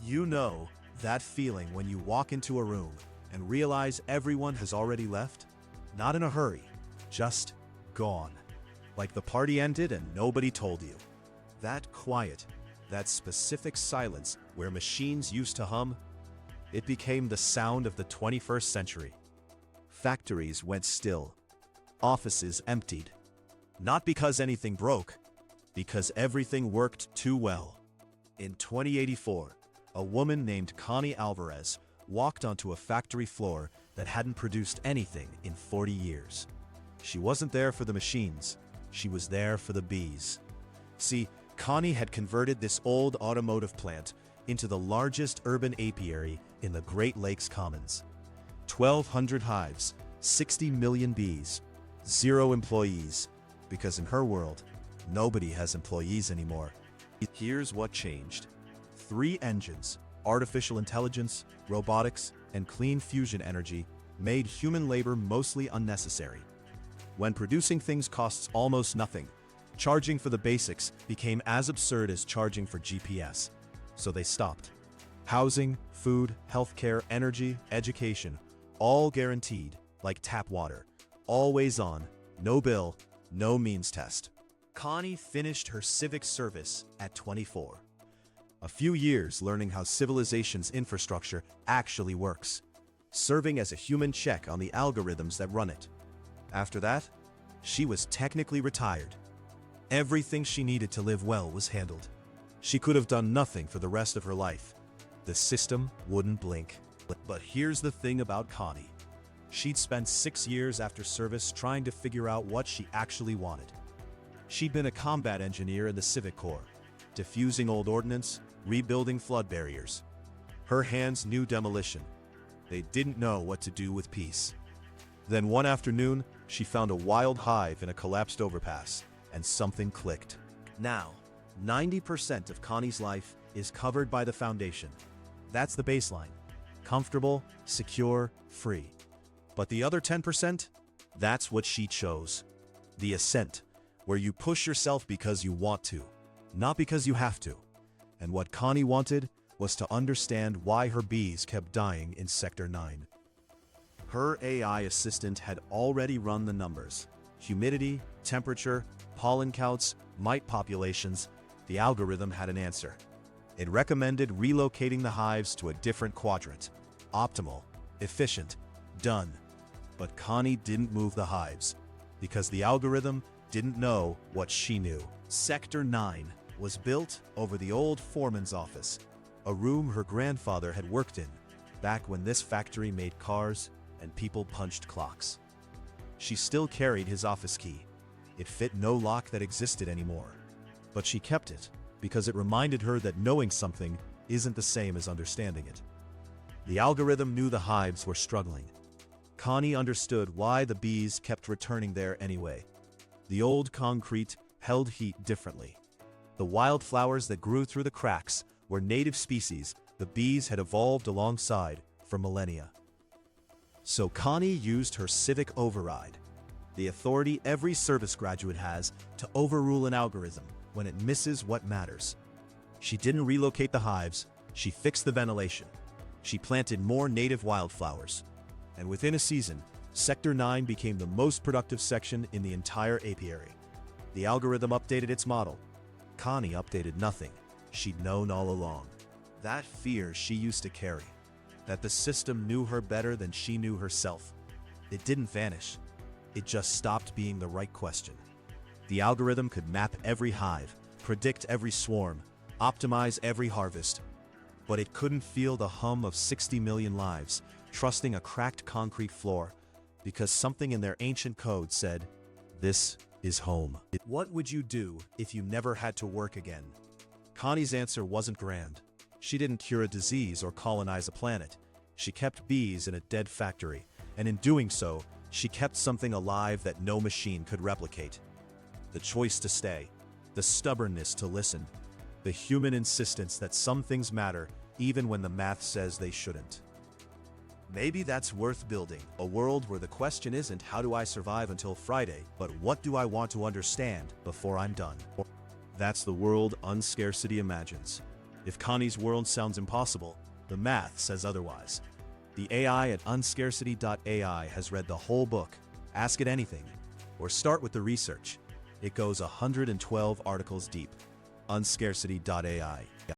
You know, that feeling when you walk into a room and realize everyone has already left? Not in a hurry, just gone. Like the party ended and nobody told you. That quiet, that specific silence where machines used to hum, it became the sound of the 21st century. Factories went still. Offices emptied. Not because anything broke, because everything worked too well. In 2084, a woman named Connie Alvarez walked onto a factory floor that hadn't produced anything in 40 years. She wasn't there for the machines, she was there for the bees. See, Connie had converted this old automotive plant into the largest urban apiary in the Great Lakes Commons. 1,200 hives, 60 million bees, 0 employees, because in her world, nobody has employees anymore. Here's what changed. 3 engines, artificial intelligence, robotics, and clean fusion energy made human labor mostly unnecessary. When producing things costs almost nothing, charging for the basics became as absurd as charging for GPS. So they stopped. Housing, food, healthcare, energy, education, all guaranteed, like tap water. Always on, no bill, no means test. Connie finished her civic service at 24. A few years learning how civilization's infrastructure actually works, serving as a human check on the algorithms that run it. After that, she was technically retired. Everything she needed to live well was handled. She could have done nothing for the rest of her life. The system wouldn't blink. But here's the thing about Connie. She'd spent 6 years after service trying to figure out what she actually wanted. She'd been a combat engineer in the Civic Corps, defusing old ordnance, rebuilding flood barriers. Her hands knew demolition. They didn't know what to do with peace. Then one afternoon, she found a wild hive in a collapsed overpass, and something clicked. Now, 90% of Connie's life is covered by the foundation. That's the baseline. Comfortable, secure, free. But the other 10%? That's what she chose. The ascent, where you push yourself because you want to, not because you have to. And what Connie wanted was to understand why her bees kept dying in Sector 9. Her AI assistant had already run the numbers. Humidity, temperature, pollen counts, mite populations. The algorithm had an answer. It recommended relocating the hives to a different quadrant. Optimal, efficient, done. But Connie didn't move the hives, because the algorithm didn't know what she knew. Sector 9 was built over the old foreman's office, a room her grandfather had worked in, back when this factory made cars and people punched clocks. She still carried his office key. It fit no lock that existed anymore. But she kept it, because it reminded her that knowing something isn't the same as understanding it. The algorithm knew the hives were struggling. Connie understood why the bees kept returning there anyway. The old concrete held heat differently. The wildflowers that grew through the cracks were native species the bees had evolved alongside for millennia. So Connie used her civic override, the authority every service graduate has to overrule an algorithm when it misses what matters. She didn't relocate the hives, she fixed the ventilation. She planted more native wildflowers. And within a season, Sector 9 became the most productive section in the entire apiary. The algorithm updated its model. Connie updated nothing. She'd known all along. That fear she used to carry, that the system knew her better than she knew herself, it didn't vanish. It just stopped being the right question. The algorithm could map every hive, predict every swarm, optimize every harvest. But it couldn't feel the hum of 60 million lives, trusting a cracked concrete floor, because something in their ancient code said, "This is home." What would you do if you never had to work again? Connie's answer wasn't grand. She didn't cure a disease or colonize a planet. She kept bees in a dead factory, and in doing so, she kept something alive that no machine could replicate. The choice to stay, the stubbornness to listen, the human insistence that some things matter even when the math says they shouldn't. Maybe that's worth building, a world where the question isn't how do I survive until Friday, but what do I want to understand before I'm done? That's the world Unscarcity imagines. If Connie's world sounds impossible, the math says otherwise. The AI at Unscarcity.ai has read the whole book. Ask it anything, or start with the research. It goes 112 articles deep. Unscarcity.ai.